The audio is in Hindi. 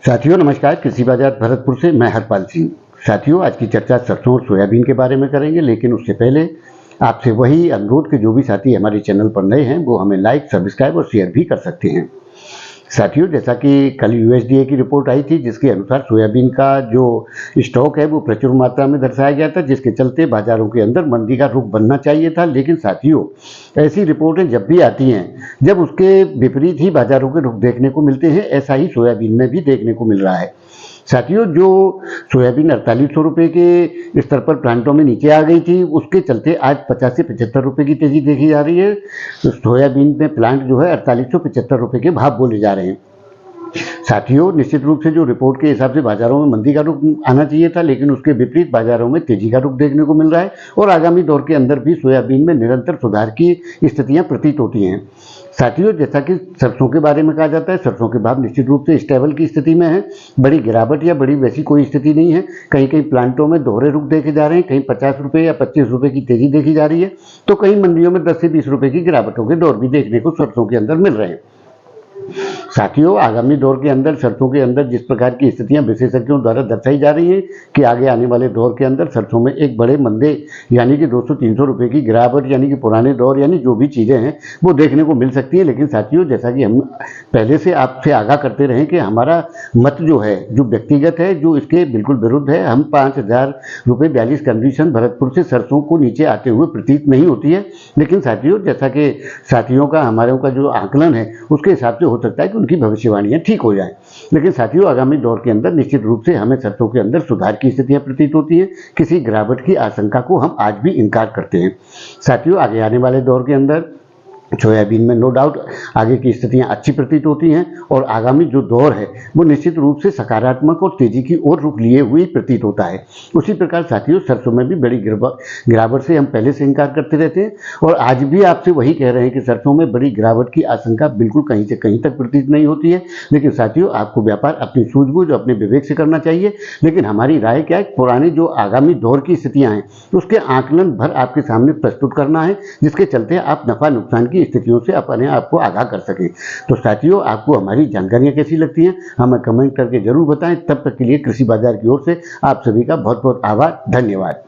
साथियों नमस्कार। कृषि बाजार भरतपुर से मैं हरपाल सिंह। साथियों आज की चर्चा सरसों और सोयाबीन के बारे में करेंगे, लेकिन उससे पहले आपसे वही अनुरोध कि जो भी साथी हमारे चैनल पर नए हैं वो हमें लाइक, सब्सक्राइब और शेयर भी कर सकते हैं। साथियों जैसा कि कल यूएसडीए की रिपोर्ट आई थी, जिसके अनुसार सोयाबीन का जो स्टॉक है वो प्रचुर मात्रा में दर्शाया गया था, जिसके चलते बाजारों के अंदर मंदी का रुख बनना चाहिए था। लेकिन साथियों ऐसी रिपोर्टें जब भी आती हैं, जब उसके विपरीत ही बाजारों के रुख देखने को मिलते हैं। ऐसा ही सोयाबीन में भी देखने को मिल रहा है। साथियों जो सोयाबीन 4800 रुपये के स्तर पर प्लांटों में नीचे आ गई थी, उसके चलते आज 50 से 75 रुपये की तेजी देखी जा रही है। तो सोयाबीन में प्लांट जो है 4875 रुपये के भाव बोले जा रहे हैं। साथियों निश्चित रूप से जो रिपोर्ट के हिसाब से बाजारों में मंदी का रुख आना चाहिए था, लेकिन उसके विपरीत बाजारों में तेजी का रुख देखने को मिल रहा है और आगामी दौर के अंदर भी सोयाबीन में निरंतर सुधार की स्थितियां प्रतीत होती हैं। साथियों जैसा कि सरसों के बारे में कहा जाता है, सरसों के भाव निश्चित रूप से स्टेबल की स्थिति में है। बड़ी गिरावट या बड़ी वैसी कोई स्थिति नहीं है। कहीं कहीं प्लांटों में दोहरे रुख देखे जा रहे हैं, कहीं 50 रुपये या 25 रुपये की तेजी देखी जा रही है, तो कहीं मंडियों में 10 से 20 रुपये की गिरावटों के दौर भी देखने को सरसों के अंदर मिल रहे हैं। साथियों आगामी दौर के अंदर सरसों के अंदर जिस प्रकार की स्थितियां विशेषज्ञों द्वारा दर्शाई जा रही हैं कि आगे आने वाले दौर के अंदर सरसों में एक बड़े मंदे यानी कि 200-300 रुपये की गिरावट, यानी कि पुराने दौर यानी जो भी चीज़ें हैं वो देखने को मिल सकती है। लेकिन साथियों जैसा कि हम पहले से आपसे आगाह करते रहे कि हमारा मत जो है, जो व्यक्तिगत है, जो इसके बिल्कुल विरुद्ध है। हम 5000 रुपये 42 कंडीशन भरतपुर से सरसों को नीचे आते हुए प्रतीत नहीं होती है। लेकिन साथियों जैसा कि साथियों का हमारे का जो आकलन है उसके हिसाब से हो सकता है कि उनकी भविष्यवाणियां ठीक हो जाएं। लेकिन साथियों आगामी दौर के अंदर निश्चित रूप से हमें सरसों के अंदर सुधार की स्थितियां प्रतीत होती हैं। किसी गिरावट की आशंका को हम आज भी इनकार करते हैं। साथियों आगे आने वाले दौर के अंदर सोयाबीन में नो डाउट आगे की स्थितियां अच्छी प्रतीत होती हैं और आगामी जो दौर है वो निश्चित रूप से सकारात्मक और तेजी की ओर रुख लिए हुए प्रतीत होता है। उसी प्रकार साथियों सरसों में भी बड़ी गिरावट से हम पहले से इनकार करते रहते हैं और आज भी आपसे वही कह रहे हैं कि सरसों में बड़ी गिरावट की आशंका बिल्कुल कहीं से कहीं तक प्रतीत नहीं होती है। लेकिन साथियों आपको व्यापार अपनी सूझबूझ और अपने विवेक से करना चाहिए। लेकिन हमारी राय क्या है, पुराने जो आगामी दौर की स्थितियाँ हैं उसके आकलन भर आपके सामने प्रस्तुत करना है, जिसके चलते आप नफा नुकसान की स्थितियों से अपने आप को आगाह कर सकें। तो साथियों आपको हमारी जानकारियां कैसी लगती हैं हमें कमेंट करके जरूर बताएं। तब तक के लिए कृषि बाजार की ओर से आप सभी का बहुत बहुत आभार, धन्यवाद।